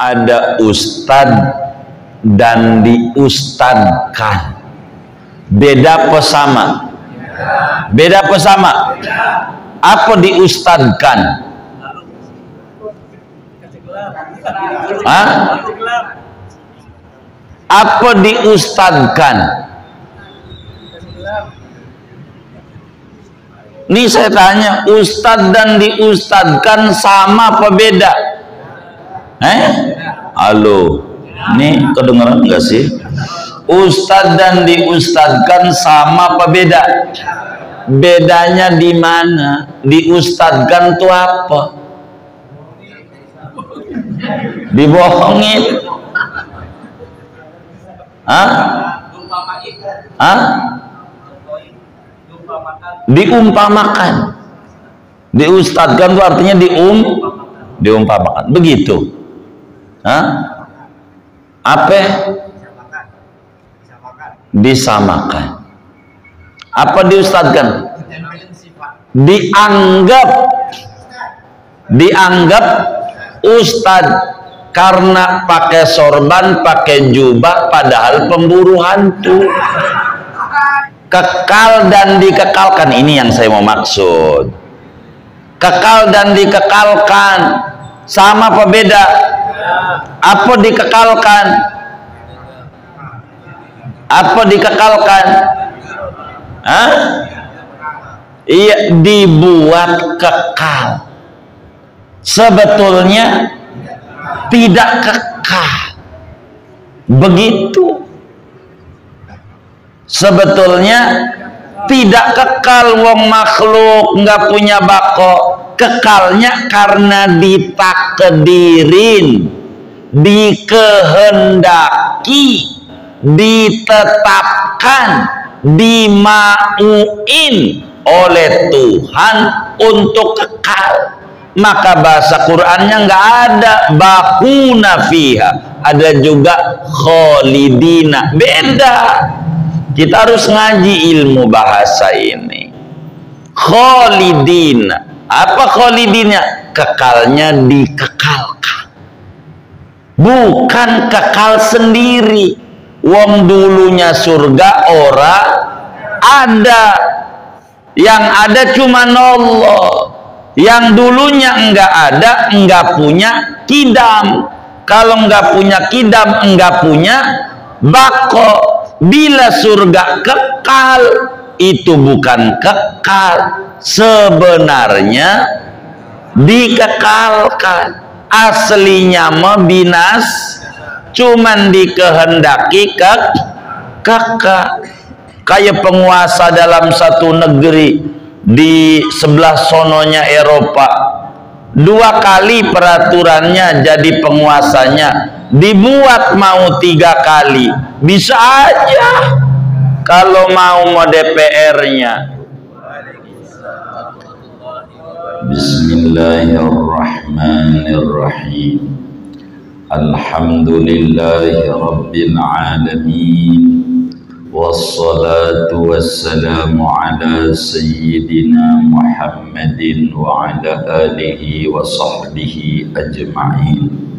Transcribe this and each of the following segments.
ada ustad dan diustadkan. Beda apa sama? Beda apa sama? Apa diustadkan? Hah? Apa diustadkan? Ini saya tanya, ustad dan diustadkan sama apa beda? Halo, ini kedengeran nggak sih? Ustad dan diustadkan sama apa beda? Bedanya di mana? Diustadkan itu apa? Dibohongin? Hah? Hah? Diumpamakan. Diustadkan itu artinya diumpamakan. Begitu. Hah? Apa? Disamakan. Apa diustadkan? Dianggap ustad karena pakai sorban, pakai jubah, padahal pemburu hantu. Kekal dan dikekalkan, ini yang saya mau maksud. Kekal dan dikekalkan sama apa beda? Apa dikekalkan? Apa dikekalkan? Hah? Iya, dibuat kekal. Sebetulnya tidak kekal. Begitu. Sebetulnya tidak kekal, wong makhluk nggak punya bako. Kekalnya karena ditakdirin, dikehendaki, ditetapkan, dimauin oleh Tuhan untuk kekal. Maka bahasa Qur'annya nggak ada bakuna fiha, ada juga kholidina. Beda. Kita harus ngaji ilmu bahasa ini. Kholidina. Apa kholidina? Kekalnya dikekalkan. Bukan kekal sendiri. Wong dulunya surga ora ada. Yang ada cuma Allah. Yang dulunya enggak ada, enggak punya kidam. Kalau enggak punya kidam, enggak punya bako. Bila surga kekal, itu bukan kekal, sebenarnya dikekalkan. Aslinya mah binas, cuman dikehendaki kekal. Kayak penguasa dalam satu negeri di sebelah sononya Eropa, 2 kali peraturannya jadi penguasanya, dibuat mau 3 kali, bisa aja kalau mau DPR-nya. Bismillahirrahmanirrahim. Alhamdulillahi rabbil alamin. Wassalatu wassalamu ala sayyidina Muhammadin wa ala alihi wa sahbihi ajma'in.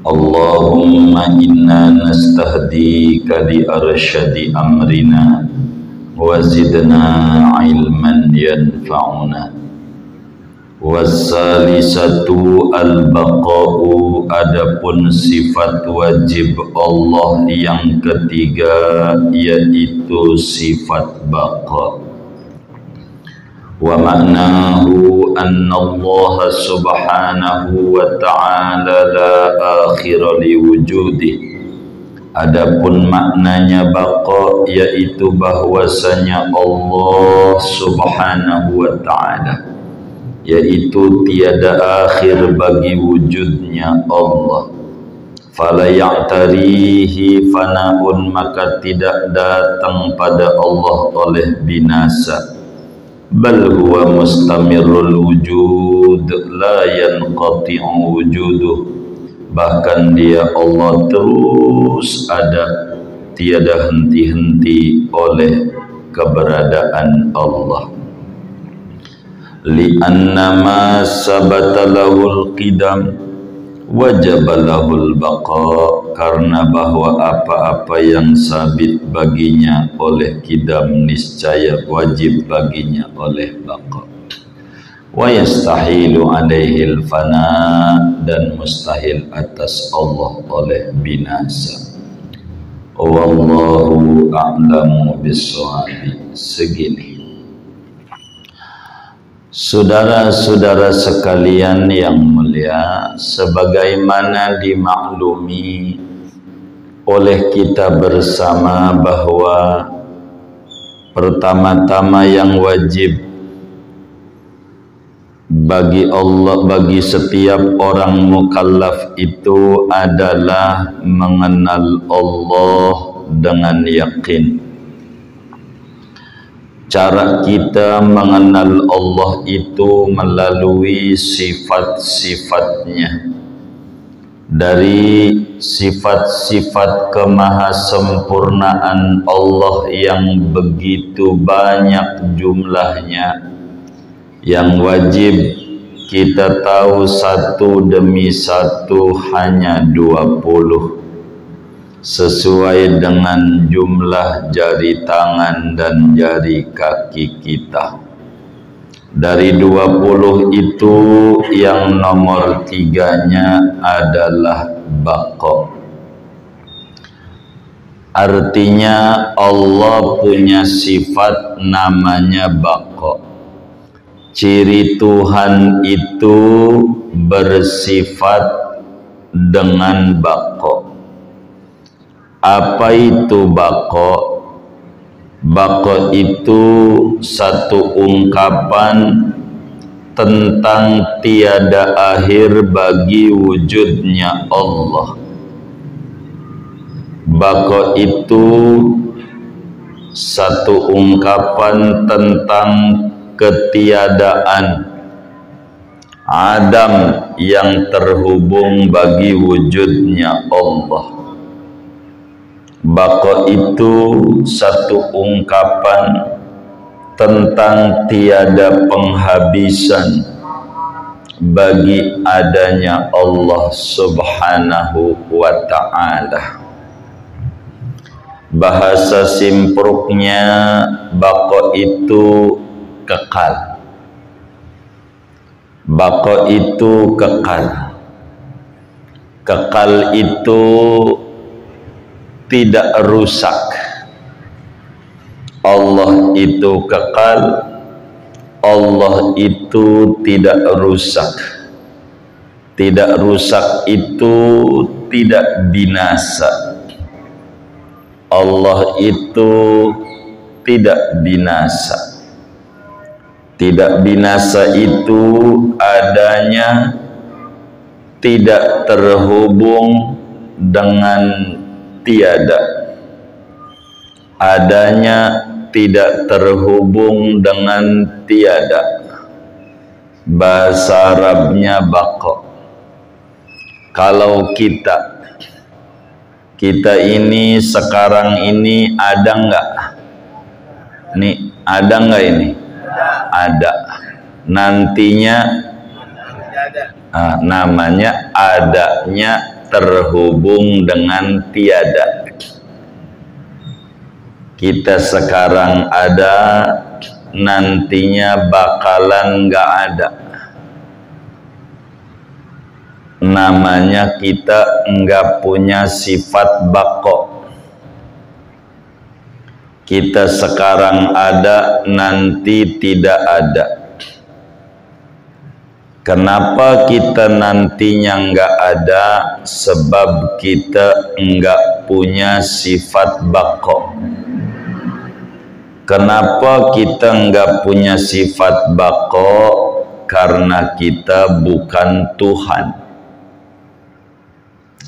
Allahumma inna nastahdika li arsyadi amrina wa zidna ilman yanfa'una. Wassalisatu al-baqa'u, adapun sifat wajib Allah yang ketiga yaitu sifat baqa. Wa ma'nahu anna Allah subhanahu wa ta'ala la akhira li wujudih. Adapun maknanya baqa yaitu bahwasanya Allah subhanahu wa ta'ala yaitu tiada akhir bagi wujudnya Allah. Fala ya'tarihi fana'un, maka tidak datang pada Allah oleh binasa. Bal huwa mustamirul wujud la yanqati'u wujuduh, bahkan dia Allah terus ada, tiada henti-henti oleh keberadaan Allah. Li'anna ma sabata lahul qidam, wajabalahul baqa, karena bahwa apa-apa yang sabit baginya oleh kidam niscaya wajib baginya oleh baqa. Wa yastahilu alaihil fana, dan mustahil atas Allah oleh binasa. Wallahu a'lamu bisshawabi. Segini, saudara-saudara sekalian yang mulia, sebagaimana dimaklumi oleh kita bersama bahwa pertama-tama yang wajib bagi Allah, bagi setiap orang mukallaf itu adalah mengenal Allah dengan yakin. Cara kita mengenal Allah itu melalui sifat-sifatnya. Dari sifat-sifat kemahasempurnaan Allah yang begitu banyak jumlahnya, yang wajib kita tahu satu demi satu hanya 20, sesuai dengan jumlah jari tangan dan jari kaki kita. Dari 20 itu yang nomor 3-nya adalah baqa. Artinya Allah punya sifat namanya baqa. Ciri Tuhan itu bersifat dengan baqa. Apa itu baqa? Baqa itu satu ungkapan tentang tiada akhir bagi wujudnya Allah. Baqa itu satu ungkapan tentang ketiadaan adam yang terhubung bagi wujudnya Allah. Baqa itu satu ungkapan tentang tiada penghabisan bagi adanya Allah Subhanahu wa ta'ala. Bahasa simpruknya, baqa itu kekal. Baqa itu kekal. Kekal itu tidak rusak. Allah itu kekal. Allah itu tidak rusak. Tidak rusak itu tidak binasa. Allah itu tidak binasa. Tidak binasa itu adanya tidak terhubung dengan tiada. Adanya tidak terhubung dengan tiada. Bahasa Arabnya baqa. Kalau kita ini sekarang ini ada enggak? Nih, ada enggak ini? Ada. Nantinya namanya adanya terhubung dengan tiada. Kita sekarang ada, nantinya bakalan enggak ada. Namanya kita enggak punya sifat baqa. Kita sekarang ada, nanti tidak ada. Kenapa kita nantinya enggak ada? Sebab kita enggak punya sifat baqa. Kenapa kita enggak punya sifat baqa? Karena kita bukan Tuhan.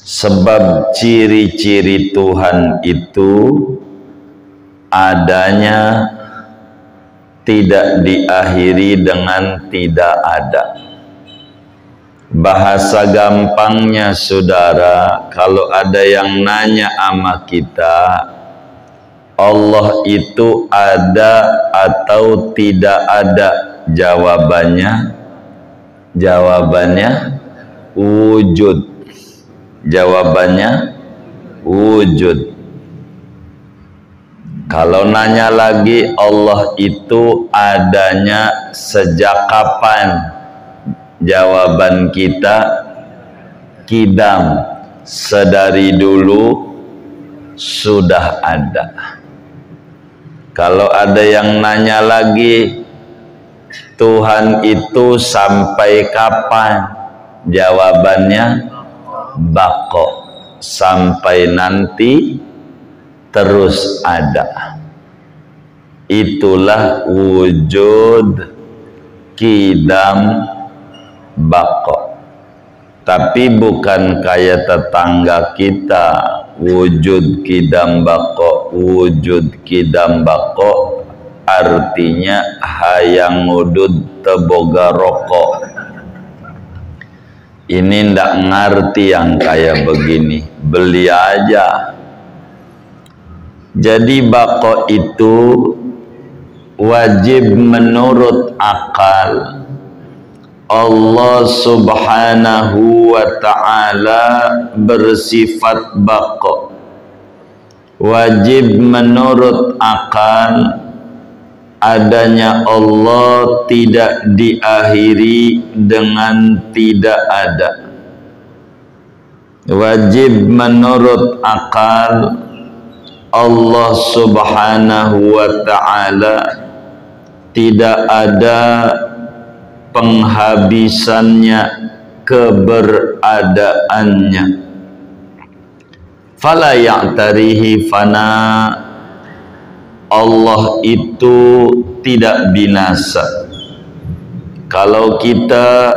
Sebab ciri-ciri Tuhan itu adanya tidak diakhiri dengan tidak ada. Bahasa gampangnya saudara, kalau ada yang nanya sama kita, Allah itu ada atau tidak ada? Jawabannya wujud. Jawabannya wujud. Kalau nanya lagi, Allah itu adanya sejak kapan? Jawaban kita kidam, sedari dulu sudah ada. Kalau ada yang nanya lagi, Tuhan itu sampai kapan? Jawabannya bako, sampai nanti terus ada. Itulah wujud kidam bako. Tapi bukan kayak tetangga kita, wujud kidam bako. Wujud kidam bako artinya hayang ngudud teboga rokok. Ini ndak ngerti yang kayak begini, beli aja. Jadi bako itu wajib menurut akal. Allah subhanahu wa ta'ala bersifat bako. Wajib menurut akal adanya Allah tidak diakhiri dengan tidak ada. Wajib menurut akal Allah subhanahu wa ta'ala tidak ada penghabisannya, keberadaannya. Fala ya'tarihi fana, Allah itu tidak binasa. Kalau kita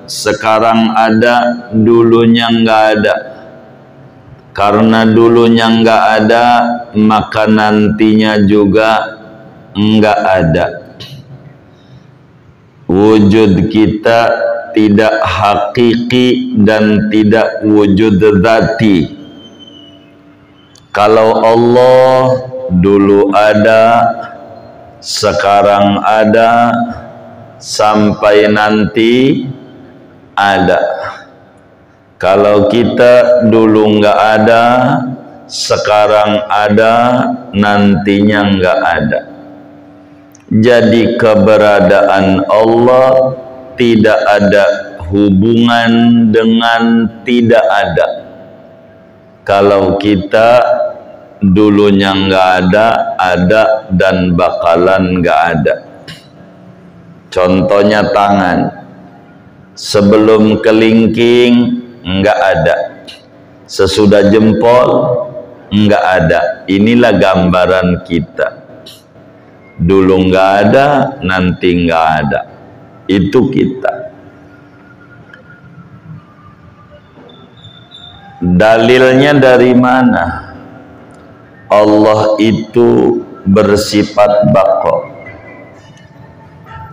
sekarang ada, dulunya nggak ada. Karena dulunya nggak ada, maka nantinya juga nggak ada. Wujud kita tidak hakiki dan tidak wujud dzati. Kalau Allah dulu ada, sekarang ada, sampai nanti ada. Kalau kita dulu nggak ada, sekarang ada, nantinya nggak ada. Jadi keberadaan Allah tidak ada hubungan dengan tidak ada. Kalau kita dulunya nggak ada dan bakalan nggak ada. Contohnya tangan, sebelum kelingking nggak ada, sesudah jempol nggak ada. Inilah gambaran kita. Dulu nggak ada, nanti nggak ada. Itu kita. Dalilnya dari mana? Allah itu bersifat bako.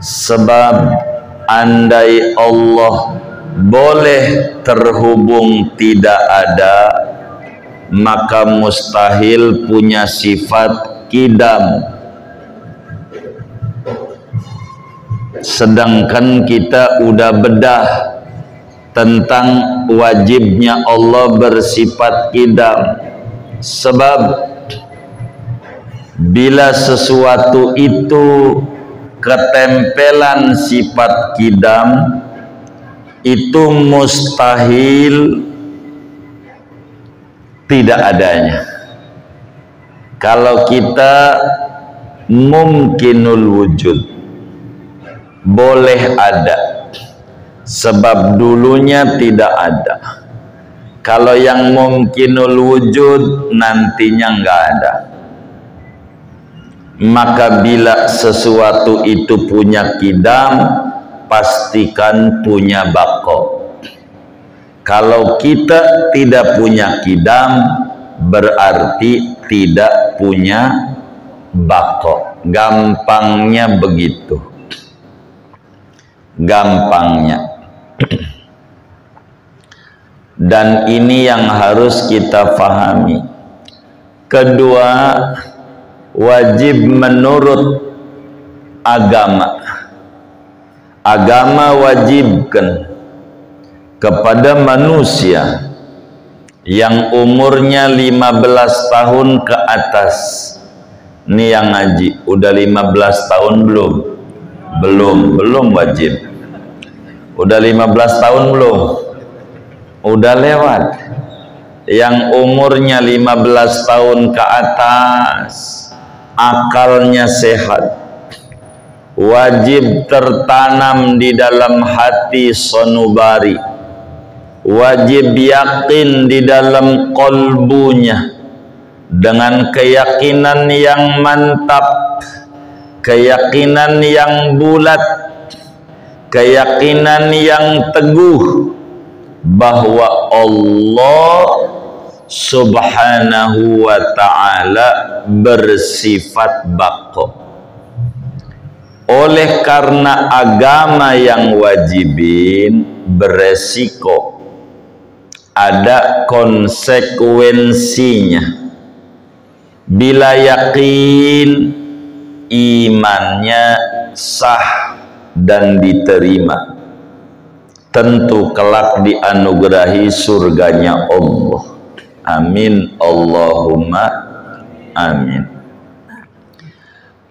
Sebab andai Allah boleh terhubung tidak ada, maka mustahil punya sifat kidam. Sedangkan kita udah bedah tentang wajibnya Allah bersifat kidam. Sebab bila sesuatu itu ketempelan sifat kidam, itu mustahil tidak adanya. Kalau kita mungkinul wujud, boleh ada, sebab dulunya tidak ada. Kalau yang mungkinul wujud, nantinya nggak ada. Maka bila sesuatu itu punya kidam, pastikan punya bako. Kalau kita tidak punya kidam, berarti tidak punya bako. Gampangnya begitu. Gampangnya. Dan ini yang harus kita pahami. Kedua, wajib menurut agama. Agama wajibkan kepada manusia yang umurnya 15 tahun ke atas. Ini yang ngaji udah 15 tahun belum? Belum wajib. Udah 15 tahun belum? Udah lewat. Yang umurnya 15 tahun ke atas, akalnya sehat, wajib tertanam di dalam hati sanubari, wajib yakin di dalam kolbunya dengan keyakinan yang mantap, keyakinan yang bulat, keyakinan yang teguh bahwa Allah subhanahu wa ta'ala bersifat baqa. Oleh karena agama yang wajibin beresiko, ada konsekuensinya. Bila yakin, imannya sah dan diterima, tentu kelak dianugerahi surganya Allah. Amin Allahumma amin.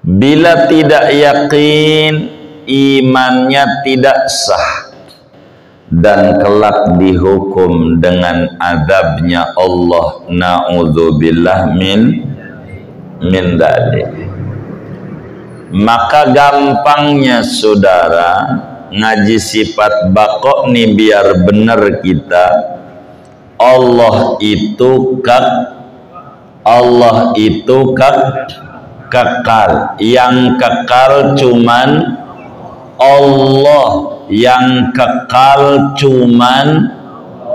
Bila tidak yakin, imannya tidak sah dan kelak dihukum dengan azabnya Allah. Na'udzubillah min dzalik. Maka gampangnya saudara ngaji sifat baqa nih biar bener kita. Allah itu kekal. Yang kekal cuman Allah. Yang kekal cuman,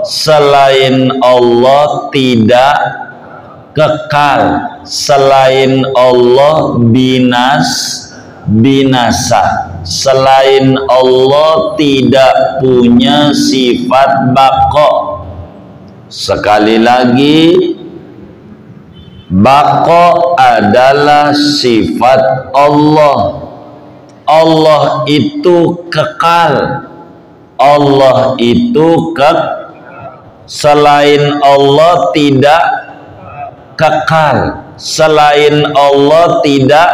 selain Allah tidak kekal. Selain Allah binasa. Selain Allah tidak punya sifat baqa. Sekali lagi, baqa adalah sifat Allah. Allah itu kekal. Allah itu selain Allah tidak kekal. Selain Allah tidak,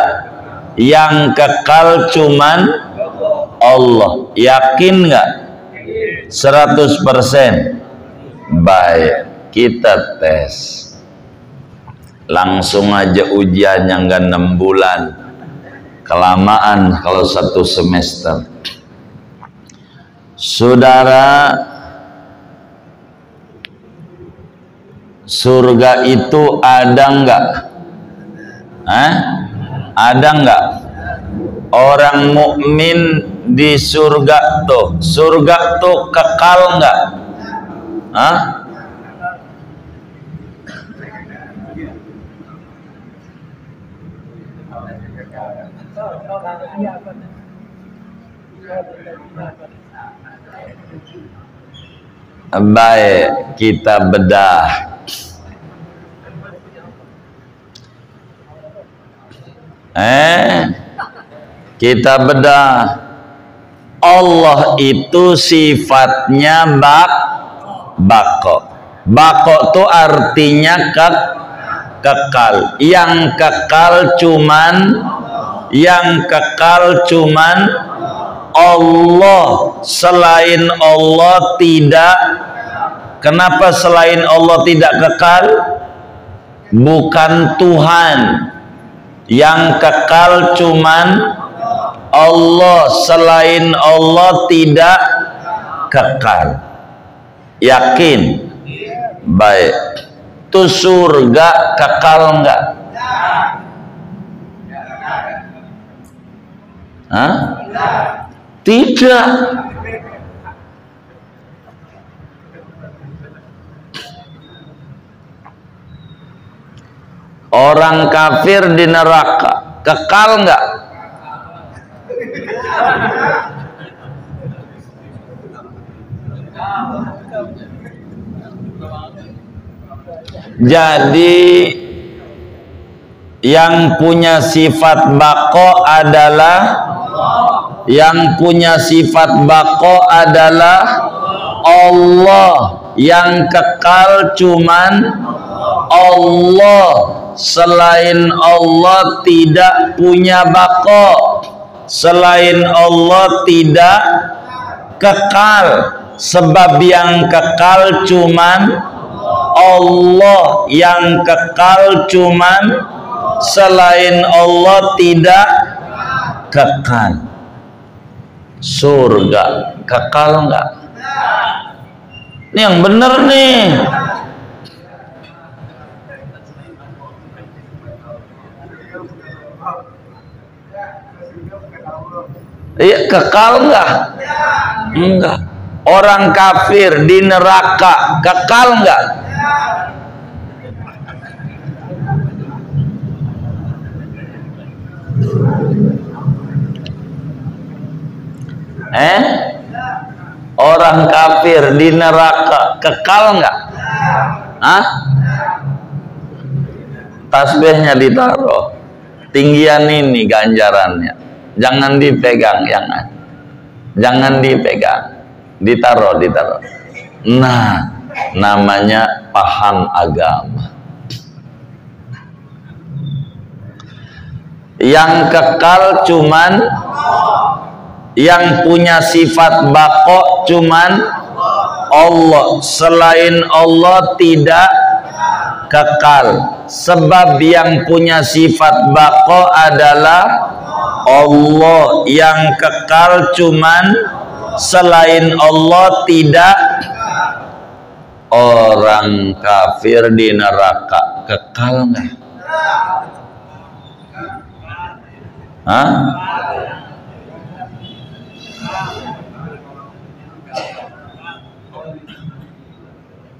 yang kekal cuman Allah. Yakin nggak? 100%. Baik, kita tes. Langsung aja ujiannya, nggak 6 bulan. Kelamaan kalau 1 semester. Saudara, surga itu ada nggak? Ada nggak? Orang mukmin di surga tuh. Surga tuh kekal nggak? Baik, kita bedah. Kita bedah. Allah itu sifatnya baqa. Baqa itu artinya kekal. Yang kekal cuman Allah. Selain Allah tidak. Kenapa selain Allah tidak kekal? Bukan Tuhan. Yang kekal cuman Allah. Selain Allah tidak kekal. Yakin? Baik. Itu surga kekal enggak? Tidak. Orang kafir di neraka kekal enggak? Jadi yang punya sifat baqa adalah Allah. Yang kekal cuman Allah. Selain Allah tidak punya bako. Selain Allah tidak kekal. Sebab yang kekal cuman Allah. Yang kekal cuman selain Allah tidak kekal. Surga kekal enggak? Ini yang bener nih. Iya, kekal enggak? Enggak. Orang kafir di neraka kekal enggak? Orang kafir di neraka kekal enggak? Hah? Tasbihnya ditaruh. Tinggian ini ganjarannya. Jangan dipegang, jangan. Jangan dipegang. Ditaruh. Nah, namanya paham agama. Yang kekal cuman, yang punya sifat bako cuman Allah. Selain Allah tidak kekal. Sebab yang punya sifat bako adalah Allah. Yang kekal cuman selain Allah tidak. Orang kafir di neraka kekal nggak? Hah?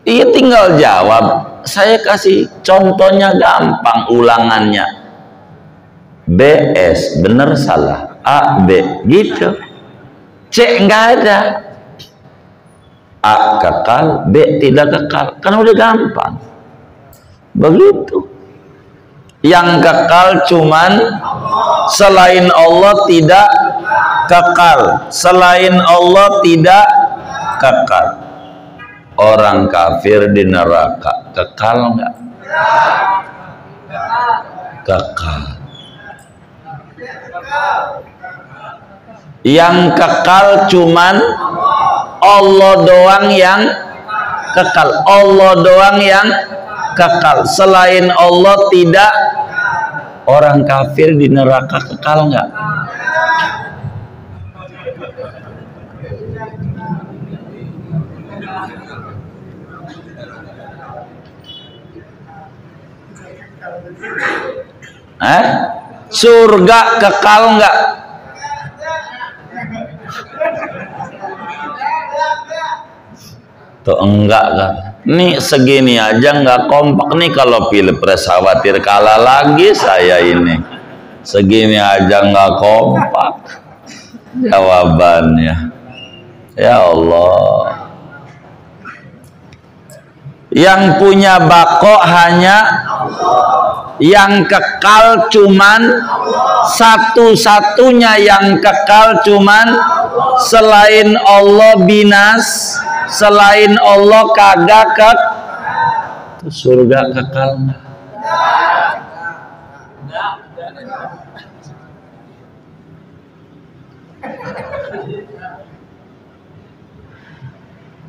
Iya, tinggal jawab. Saya kasih contohnya gampang, ulangannya. BS, bener salah. A, B, gitu. C, nggak ada. A kekal, B tidak kekal. Kan udah gampang. Begitu. Yang kekal cuman selain Allah tidak kekal. Selain Allah tidak kekal. Orang kafir di neraka kekal enggak? Kekal. Yang kekal cuman Allah doang yang kekal. Allah doang yang kekal. Selain Allah tidak. Orang kafir di neraka kekal enggak? Surga kekal enggak? Tuh enggak kan? Nih segini aja nggak kompak nih. Kalau pilpres khawatir kalah lagi saya ini. Segini aja nggak kompak jawabannya. Ya Allah. Yang punya bako hanya yang kekal cuman satu-satunya yang kekal cuman selain Allah binas, selain Allah kagak surga kekal.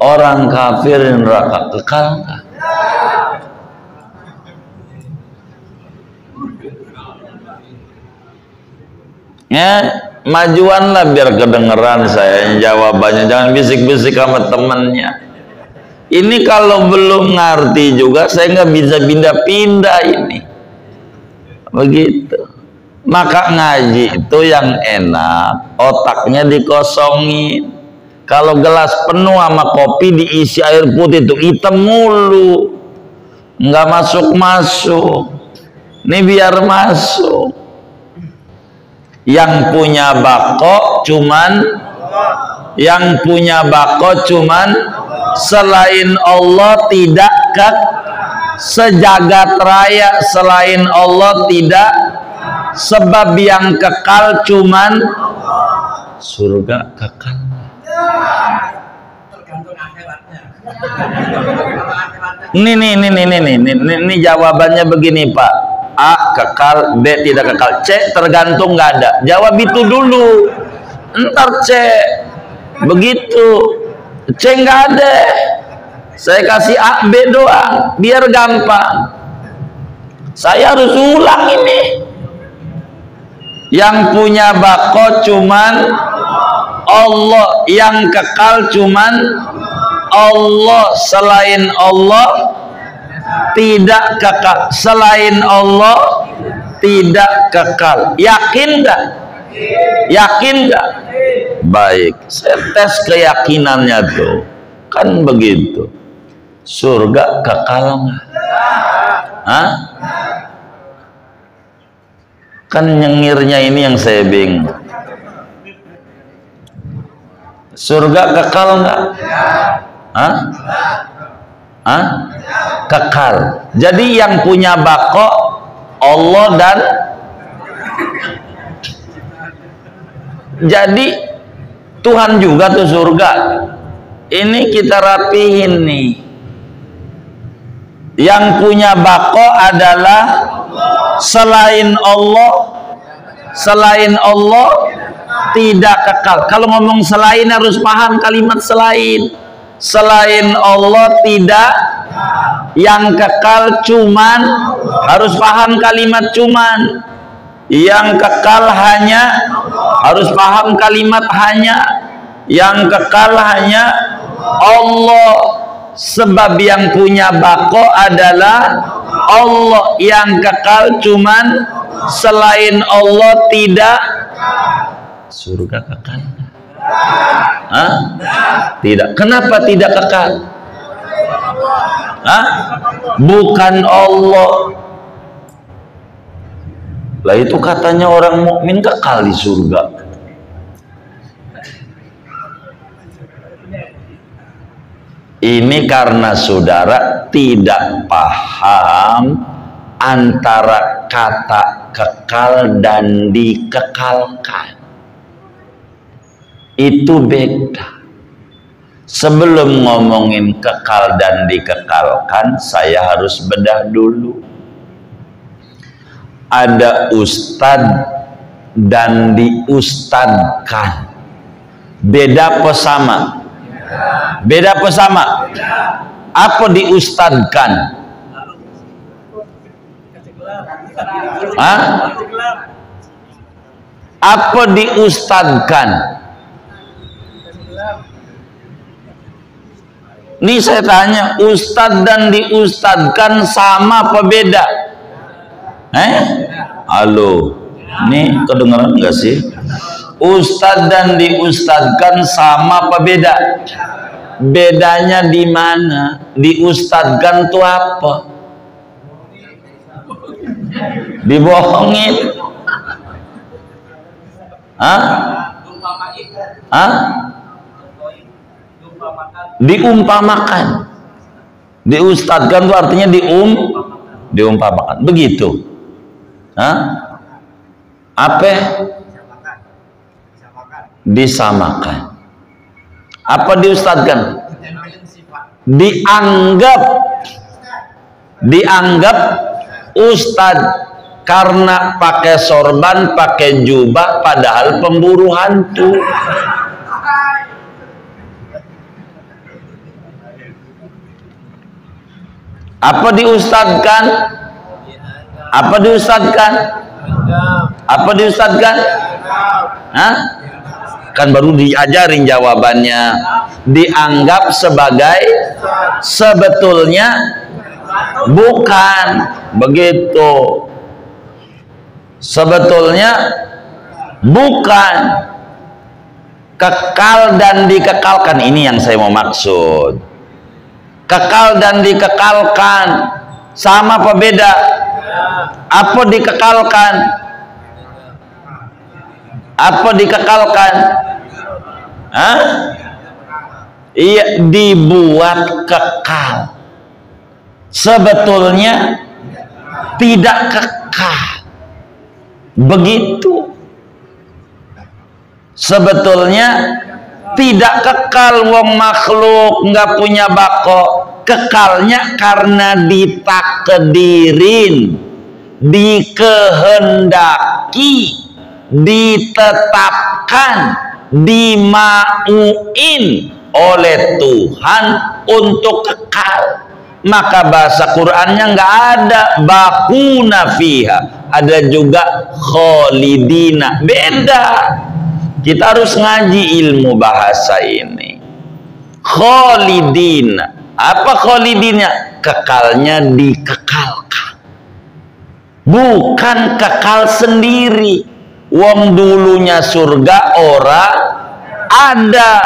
Orang kafir neraka kekal enggak? Ya, majuanlah biar kedengeran saya jawabannya. Jangan bisik-bisik sama temennya. Ini kalau belum ngerti juga saya nggak bisa pindah-pindah ini. Begitu. Maka ngaji itu yang enak, otaknya dikosongin. Kalau gelas penuh sama kopi diisi air putih itu hitam mulu, nggak masuk-masuk. Ini biar masuk. Yang punya bako cuman selain Allah tidak sejagat raya, selain Allah tidak. Sebab yang kekal cuman surga kekal. Ini jawabannya begini Pak. A kekal, B tidak kekal, C tergantung, nggak ada. Jawab itu dulu, ntar C. Begitu C nggak ada, saya kasih A B doang biar gampang. Saya harus ulang ini. Yang punya bako cuman Allah, yang kekal cuman Allah. Selain Allah tidak kekal, selain Allah tidak kekal. Yakin nggak? Yakin nggak? Baik, saya tes keyakinannya tuh. Kan begitu. Surga kekal nggak? Hah? Kan nyengirnya ini yang saya bingung. Surga kekal nggak? Hah? Hah? Kekal. Jadi yang punya bako Allah dan jadi Tuhan juga tuh surga. Ini kita rapihin nih. Yang punya bako adalah selain Allah, selain Allah tidak kekal. Kalau ngomong selain harus paham kalimat selain. Selain Allah tidak, yang kekal cuman, harus paham kalimat cuman. Yang kekal hanya, harus paham kalimat hanya. Yang kekal hanya Allah. Sebab yang punya bako adalah Allah, yang kekal cuman selain Allah tidak. Surga kekal? Hah? Tidak. Kenapa tidak kekal? Hah? Bukan Allah. Lah itu katanya orang mukmin kekal di surga. Ini karena saudara tidak paham antara kata kekal dan dikekalkan. Itu beda. Sebelum ngomongin kekal dan dikekalkan, saya harus bedah dulu. Ada ustadz dan diustadkan. Beda apa sama? Beda apa sama? Apa diustadkan? Hah? Apa diustadkan? Ini saya tanya, ustadz dan diustadkan sama apa beda? Halo, ini kedengeran nggak sih? Ustadz dan diustadkan sama apa beda? Bedanya di mana? Diustadkan itu apa? Dibohongin. Hah? Hah? Diumpamakan. Diustadkan itu artinya diumpamakan. Begitu. Hah? Apa? Disamakan. Apa diustadkan? Dianggap ustad karena pakai sorban, pakai jubah, padahal pemburu hantu. Apa diustadkan? Apa diustadkan? Apa diustadkan? Hah? Kan baru diajarin jawabannya. Dianggap sebagai, sebetulnya bukan begitu. Sebetulnya bukan. Kekal dan dikekalkan, ini yang saya mau maksud. Kekal dan dikekalkan sama apa beda? Apa dikekalkan? Apa dikekalkan? Hah? Iya, dibuat kekal. Sebetulnya tidak kekal. Begitu. Sebetulnya Tidak kekal, wong makhluk nggak punya bako. Kekalnya karena ditakdirin, dikehendaki, ditetapkan, dimauin oleh Tuhan untuk kekal. Maka bahasa Qur'annya nggak ada bakuna fiha, ada juga kholidina. Beda. Kita harus ngaji ilmu bahasa ini. Kholidina. Apa kholidina? Kekalnya dikekalkan. Bukan kekal sendiri. Wong dulunya surga orang ada.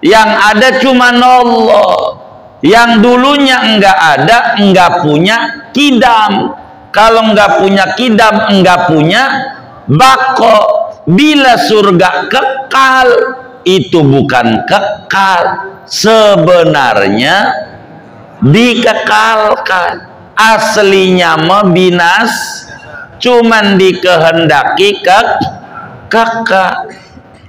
Yang ada cuma Allah. Yang dulunya enggak ada, enggak punya kidam. Kalau enggak punya kidam, enggak punya bako. Bila surga kekal, itu bukan kekal, sebenarnya dikekalkan. Aslinya binas, cuman dikehendaki kekal.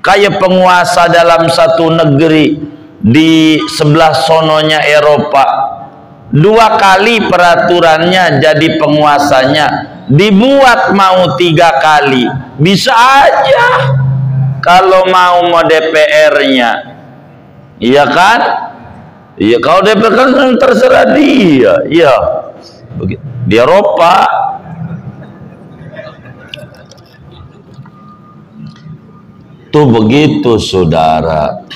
Kayak penguasa dalam satu negeri di sebelah sononya Eropa, 2 kali peraturannya jadi penguasanya, dibuat mau 3 kali, bisa aja kalau mau DPR-nya, iya kan? Iya, kalau DPR kan terserah dia, iya. Di Eropa tuh begitu, saudara.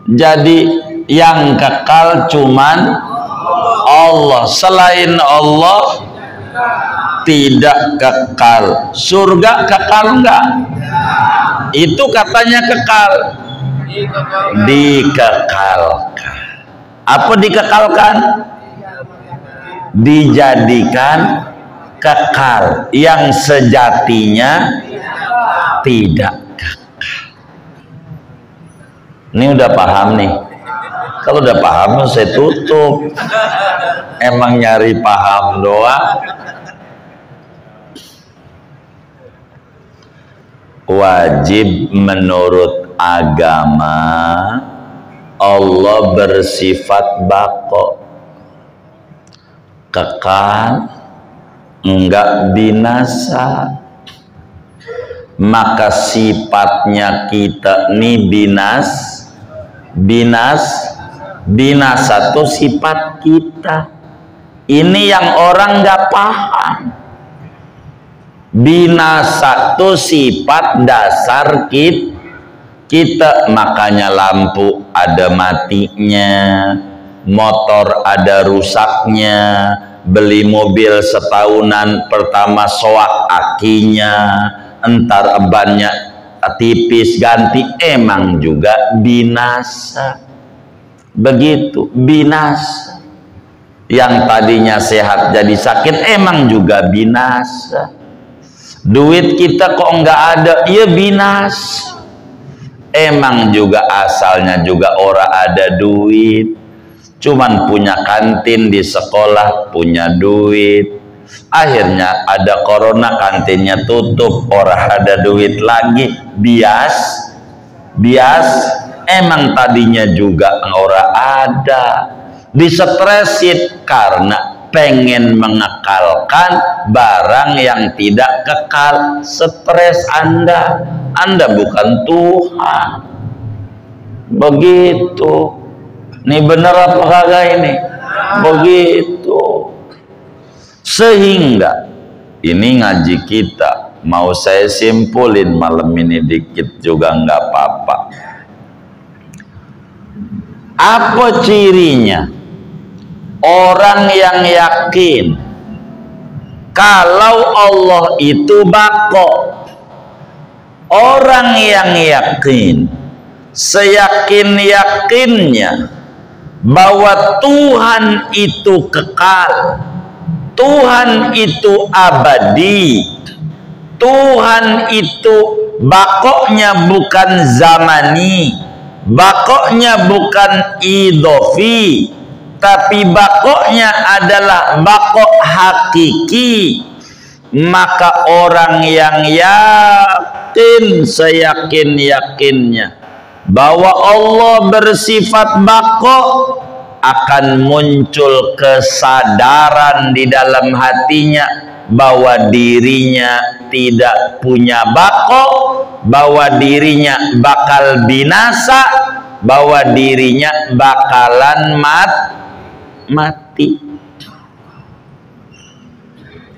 Jadi yang kekal cuman Allah, selain Allah tidak kekal. Surga kekal enggak? Itu katanya kekal. Dikekalkan. Apa dikekalkan? Dijadikan kekal, yang sejatinya tidak kekal. Ini udah paham nih. Kalau udah paham saya tutup. Emang nyari paham doang. Wajib menurut agama Allah bersifat bako, kekal, enggak binasa. Maka sifatnya kita ini binasa itu sifat kita. Ini yang orang nggak paham. Binasa itu sifat dasar kita. Makanya lampu ada matinya, motor ada rusaknya, beli mobil setahunan pertama soak akinya, entar bannya tipis ganti, emang juga binasa. Begitu, binasa. Yang tadinya sehat jadi sakit, emang juga binasa. Duit kita kok nggak ada, iya binasa. Emang juga asalnya juga orang ada duit, cuman punya kantin di sekolah, punya duit. Akhirnya ada corona, kantinnya tutup, orang ada duit lagi, bias. Emang tadinya juga orang ada, disetresin karena pengen mengekalkan barang yang tidak kekal. Stres Anda bukan Tuhan. Begitu. Ini benar apa kagak ini? Begitu. Sehingga ini ngaji kita, mau saya simpulin malam ini dikit juga nggak apa-apa. Apa cirinya orang yang yakin kalau Allah itu bako? Orang yang yakin, seyakin-yakinnya bahwa Tuhan itu kekal, Tuhan itu abadi, Tuhan itu bakoknya bukan zamani, bakoknya bukan idofi, tapi bakoknya adalah bakok hakiki. Maka orang yang yakin seyakin-yakinnya bahwa Allah bersifat baqo, akan muncul kesadaran di dalam hatinya bahwa dirinya tidak punya baqo, bahwa dirinya bakal binasa, bahwa dirinya bakalan mati.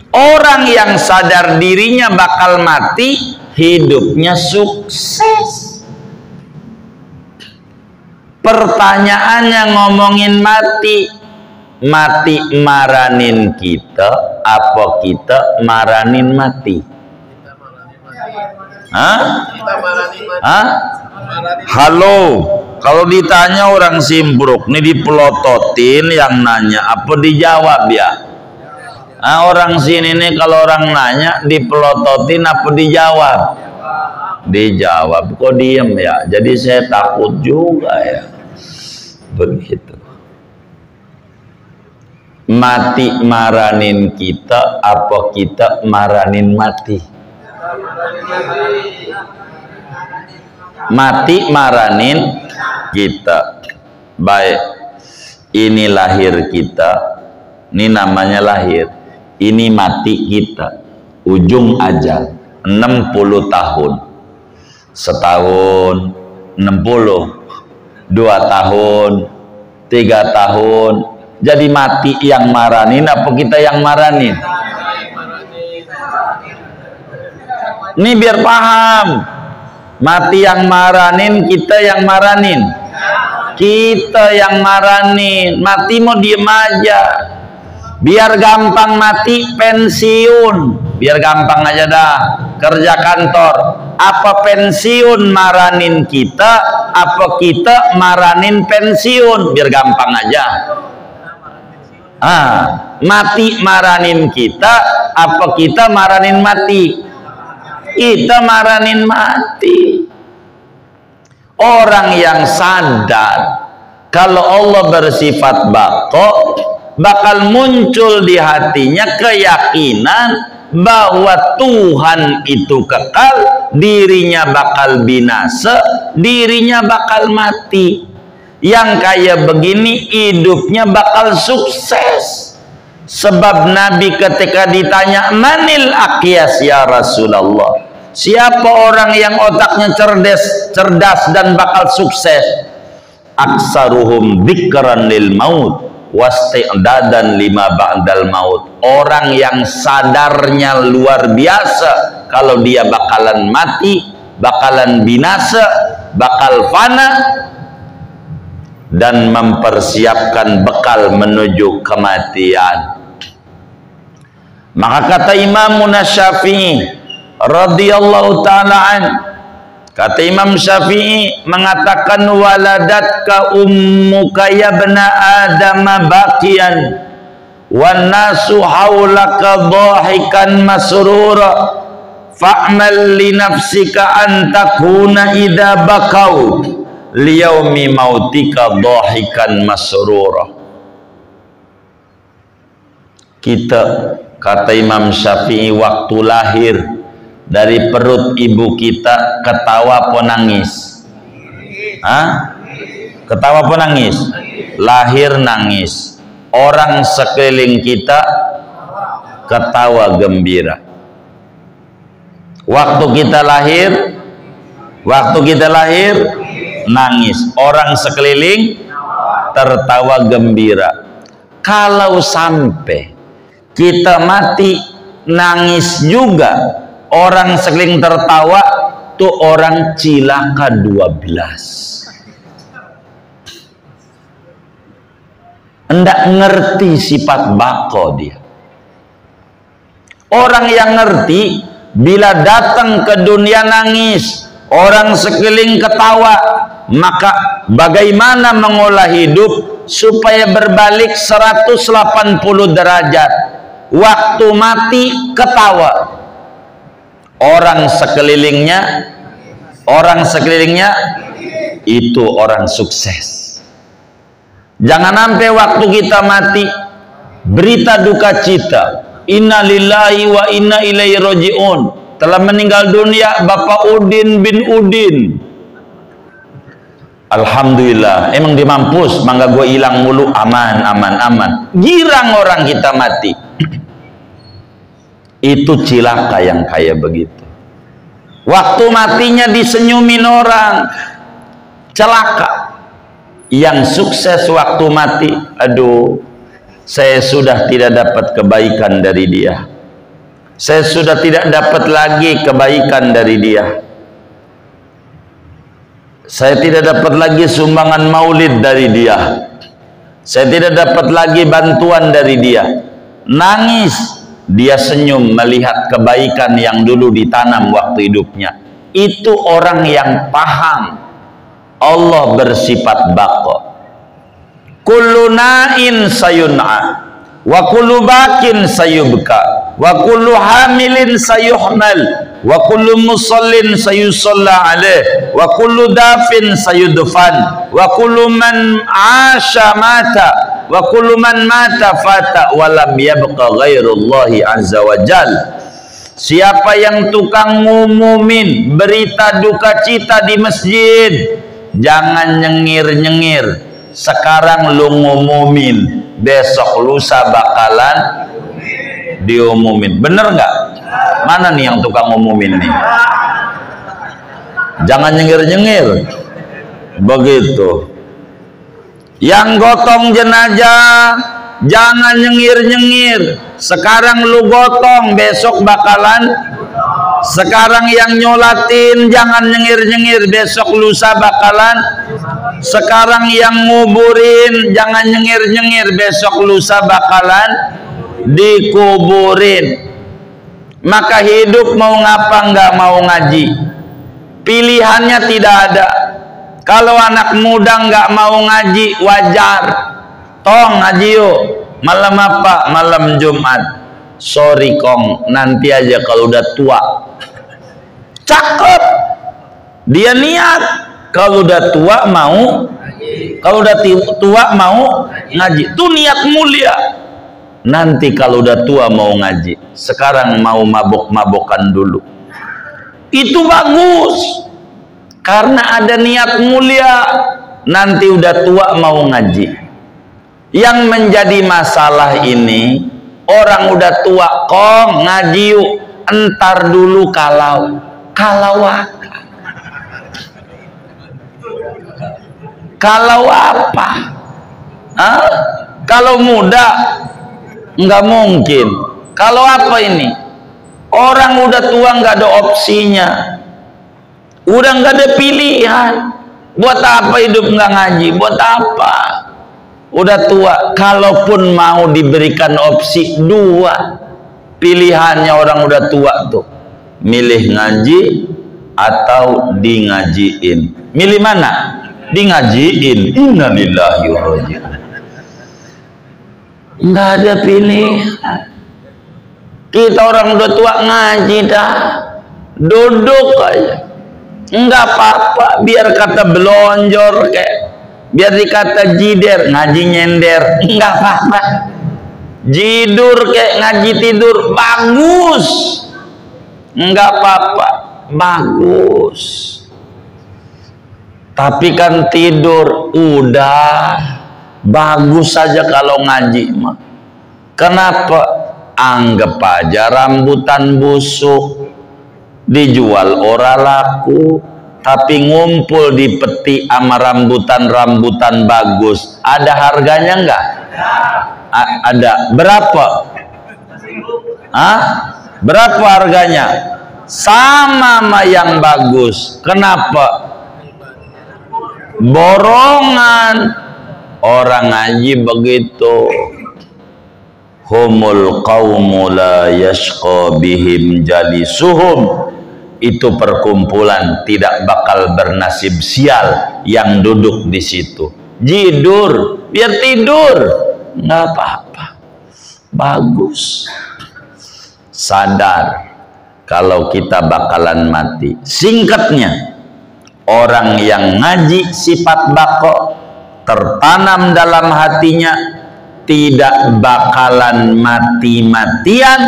Orang yang sadar dirinya bakal mati, hidupnya sukses. Pertanyaannya ngomongin mati, mati maranin kita apa kita maranin mati? Hah? Hah? Halo, kalau ditanya orang Simpruk, nih dipelototin yang nanya apa dijawab ya? Nah, orang sini nih kalau orang nanya dipelototin apa dijawab? Dijawab. Kok diem ya? Jadi saya takut juga ya. Begitu. Mati maranin kita apa kita maranin mati? Mati maranin kita. Baik, ini lahir kita, ini namanya lahir, ini mati kita, ujung ajal 60 tahun, setahun 60, 2 tahun, 3 tahun. Jadi mati yang maranin apa kita yang maranin? Ini biar paham. Mati yang maranin, kita yang maranin. Kita yang maranin. Mati mau diem aja. Biar gampang mati pensiun. Biar gampang aja dah. Kerja kantor. Apa pensiun maranin kita? Apa kita maranin pensiun? Biar gampang aja. Mati maranin kita. Apa kita maranin mati? Kita maranin mati. Orang yang sadar kalau Allah bersifat baqo, bakal muncul di hatinya keyakinan bahwa Tuhan itu kekal, dirinya bakal binasa, dirinya bakal mati. Yang kayak begini hidupnya bakal sukses. Sebab Nabi ketika ditanya manil aqyas ya Rasulullah, siapa orang yang otaknya cerdas dan bakal sukses? Aksaruhum dzikran lil maut wasti'dadan lima ba'dal maut. Orang yang sadarnya luar biasa kalau dia bakalan mati, bakalan binasa, bakal fana, dan mempersiapkan bekal menuju kematian. Maka kata Imam Syafi'i radhiyallahu ta'ala an, kata Imam Syafi'i mengatakan waladatka ummuka ya bna adam baqiyan wan nasu haulaka dhahikan masrura fa'mal li nafsika an takuna idza bakau liyaumi mautika dhahikan masrura. Kita, kata Imam Syafi'i, waktu lahir dari perut ibu kita ketawa apa nangis? Ketawa apa nangis? Lahir nangis. Orang sekeliling kita ketawa gembira. Waktu kita lahir nangis. Orang sekeliling tertawa gembira. Kalau sampai kita mati nangis juga, orang sekeliling tertawa, tuh orang cilaka 12. Hendak ngerti sifat bako dia. Orang yang ngerti bila datang ke dunia nangis, orang sekeliling ketawa, maka bagaimana mengolah hidup supaya berbalik 180 derajat? Waktu mati ketawa, orang sekelilingnya itu orang sukses. Jangan sampai waktu kita mati berita duka cita, inna lillahi wa inna ilaihi rajiun, telah meninggal dunia Bapak Udin bin Udin. Alhamdulillah, emang di mampus, mangga gue hilang mulu, aman, aman, aman. Girang orang kita mati. Itu cilaka yang kayak begitu. Waktu matinya disenyumin orang, celaka. Yang sukses waktu mati, aduh, saya sudah tidak dapat kebaikan dari dia. Saya sudah tidak dapat lagi kebaikan dari dia. Saya tidak dapat lagi sumbangan maulid dari dia. Saya tidak dapat lagi bantuan dari dia. Nangis, dia senyum melihat kebaikan yang dulu ditanam waktu hidupnya. Itu orang yang paham Allah bersifat baqa. Kullu na'in sayun'a wa kullu bakin sayubka wa kullu hamilin sayuhmal wa kullu musallin sayusalla alaih wa kullu dafin sayudfan wa kullu man asha mata wa kullu man mata fata wa lam yabqa ghairullahi azza wa jal. Siapa yang tukang ngumumin berita duka cita di masjid, jangan nyengir-nyengir. Sekarang lu ngumumin, besok lusa bakalan diumumin. Bener nggak? Mana nih yang tukang ngumumin nih? Jangan nyengir-nyengir. Begitu. Yang gotong jenazah, jangan nyengir-nyengir. Sekarang lu gotong, besok bakalan. Sekarang yang nyolatin, jangan nyengir-nyengir, besok lusa bakalan. Sekarang yang nguburin, jangan nyengir-nyengir, besok lusa bakalan dikuburin. Maka hidup mau ngapa nggak mau ngaji, pilihannya tidak ada. Kalau anak muda nggak mau ngaji, wajar. Tong ngaji yuk. Malam apa? Malam Jumat. Sorry kong, nanti aja kalau udah tua. Cakep. Dia niat kalau udah tua mau, kalau udah tua mau ngaji. Itu niat mulia. Nanti kalau udah tua mau ngaji. Sekarang mau mabok-mabokan dulu. Itu bagus. Karena ada niat mulia. Nanti udah tua mau ngaji. Yang menjadi masalah ini, orang udah tua, kong ngaji yuk. Entar dulu kalau apa? Kalau apa? Hah? Kalau muda nggak mungkin. Kalau apa ini? Orang udah tua nggak ada opsinya, udah nggak ada pilihan. Buat apa hidup nggak ngaji? Buat apa? Udah tua. Kalaupun mau diberikan opsi dua, pilihannya orang udah tua tuh, milih ngaji atau di ngajiin. Milih mana? Di ngajiin. Innalillahi wa raji'un. Nggak ada pilihan. Kita orang udah tua ngaji dah, duduk aja, nggak apa-apa. Biar kata belonjor kayak, biar dikata jider, ngaji nyender, nggak apa-apa. Jidur kayak ngaji tidur, bagus, nggak apa-apa, bagus. Tapi kan tidur udah bagus saja kalau ngaji mah. Kenapa? Anggap aja rambutan busuk dijual ora laku, tapi ngumpul di peti sama rambutan-rambutan bagus, ada harganya enggak? Ada. Berapa? Hah? Berapa harganya? Sama sama yang bagus. Kenapa? Borongan. Orang ngaji begitu. Humul qaumu la yashqa bihim jalisuhum. Itu perkumpulan tidak bakal bernasib sial yang duduk di situ. Jidur, biar tidur, nggak apa-apa, bagus. Sadar kalau kita bakalan mati. Singkatnya, orang yang ngaji sifat bako tertanam dalam hatinya, tidak bakalan mati-matian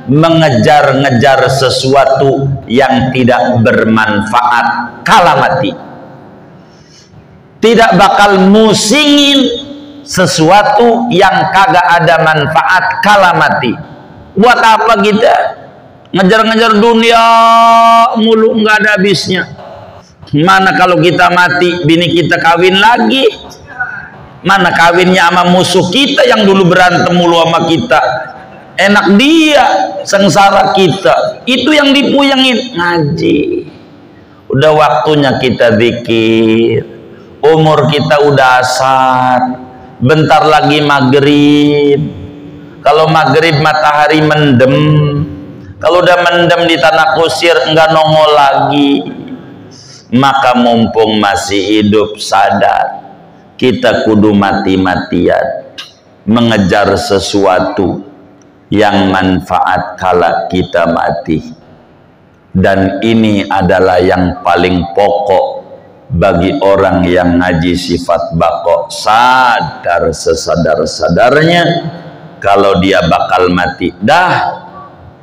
mengejar-ngejar sesuatu yang tidak bermanfaat kala mati. tidak bakal musingin sesuatu yang kagak ada manfaat kala mati. Buat apa kita ngejar-ngejar dunia mulu nggak ada habisnya? Mana kalau kita mati bini kita kawin lagi? Mana kawinnya sama musuh kita yang dulu berantem mulu sama kita? Enak dia, sengsara kita. Itu yang dipuyengin ngaji. Udah waktunya kita zikir. Umur kita udah asar. Bentar lagi maghrib. Kalau maghrib matahari mendem. Kalau udah mendem di tanah kusir enggak nongol lagi. Maka mumpung masih hidup, sadar kita kudu mati-matian mengejar sesuatu yang manfaat kala kita mati. Dan ini adalah yang paling pokok bagi orang yang ngaji sifat baqo. Sadar sesadar-sadarnya kalau dia bakal mati. Dah,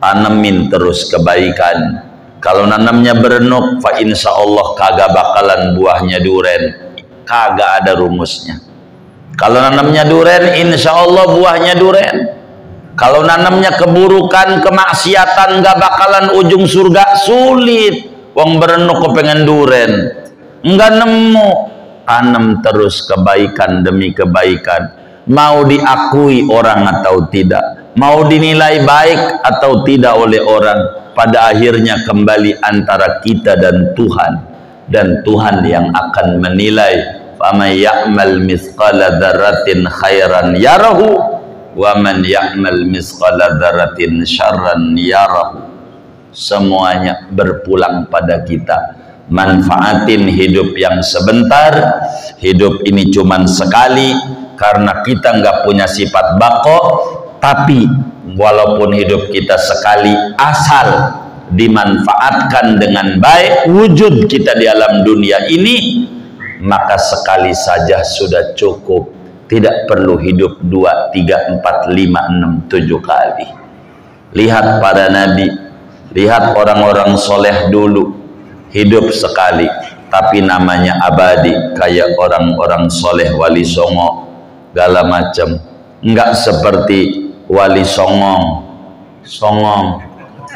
tanemin terus kebaikan. Kalau nanamnya berenuk, fa insya Allah kagak bakalan buahnya duren. Kagak ada rumusnya. Kalau nanamnya duren, insya Allah buahnya duren. Kalau nanamnya keburukan, kemaksiatan, gak bakalan ujung surga. Sulit. Wong berenuk kepengen duren, nggak nemu. Tanam terus kebaikan demi kebaikan. Mau diakui orang atau tidak, mau dinilai baik atau tidak oleh orang, pada akhirnya kembali antara kita dan Tuhan. Dan Tuhan yang akan menilai. Faman ya'mal mithqala dzarratin khairan yarahu, wa man ya'mal mithqala dzarratin syarran yarahu. Semuanya berpulang pada kita. Manfaatin hidup yang sebentar. Hidup ini cuman sekali. Karena kita nggak punya sifat baqo. Tapi walaupun hidup kita sekali, asal dimanfaatkan dengan baik wujud kita di alam dunia ini, maka sekali saja sudah cukup. Tidak perlu hidup 2, 3, 4, 5, 6, 7 kali. Lihat para nabi, lihat orang-orang soleh dulu, hidup sekali tapi namanya abadi. Kayak orang-orang soleh Wali Songo segala macam. Enggak seperti Wali Songong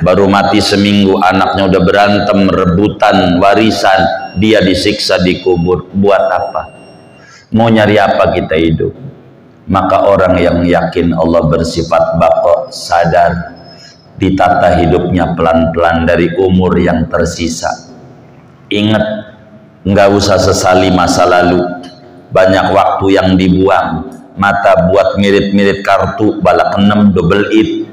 baru mati seminggu anaknya udah berantem rebutan warisan, dia disiksa di kubur. Buat apa? Mau nyari apa kita hidup? Maka orang yang yakin Allah bersifat baqo, sadar ditata hidupnya pelan-pelan dari umur yang tersisa. Ingat, nggak usah sesali masa lalu. Banyak waktu yang dibuang. Mata buat mirip-mirip kartu balak 6 double it.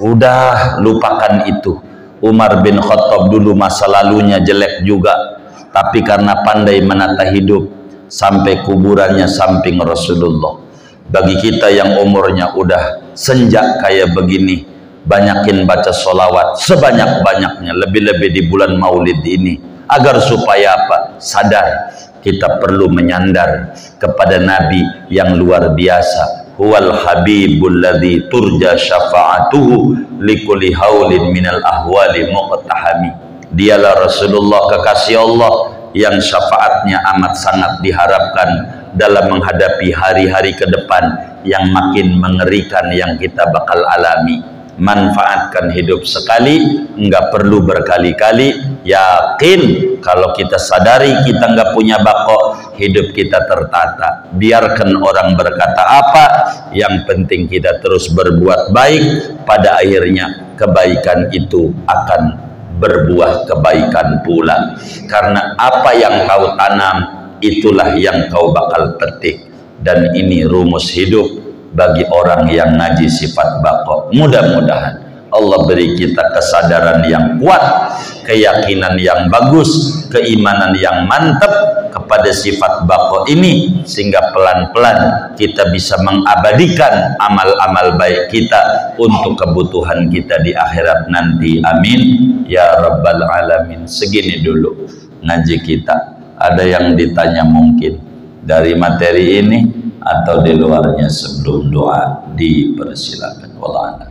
Udah lupakan itu. Umar bin Khattab dulu masa lalunya jelek juga, tapi karena pandai menata hidup sampai kuburannya samping Rasulullah. Bagi kita yang umurnya udah senja kayak begini, banyakin baca sholawat sebanyak-banyaknya, lebih-lebih di bulan maulid ini, agar supaya apa? Sadar kita perlu menyandar kepada Nabi yang luar biasa. Huwal habibul ladzi turja syafa'atuhu likulli haulin minal ahwali muqtahami. Dialah Rasulullah kekasih Allah yang syafaatnya amat sangat diharapkan dalam menghadapi hari-hari ke depan yang makin mengerikan yang kita bakal alami. Manfaatkan hidup sekali, enggak perlu berkali-kali. Yakin kalau kita sadari kita enggak punya baqo, hidup kita tertata. Biarkan orang berkata apa, yang penting kita terus berbuat baik. Pada akhirnya kebaikan itu akan berbuah kebaikan pula. Karena apa yang kau tanam, itulah yang kau bakal petik. Dan ini rumus hidup bagi orang yang ngaji sifat baqo. Mudah-mudahan Allah beri kita kesadaran yang kuat, keyakinan yang bagus, keimanan yang mantap kepada sifat baqo ini, sehingga pelan-pelan kita bisa mengabadikan amal-amal baik kita untuk kebutuhan kita di akhirat nanti. Amin ya rabbal alamin. Segini dulu ngaji kita. Ada yang ditanya mungkin dari materi ini atau di luarnya sebelum doa, dipersilakan. Wallah.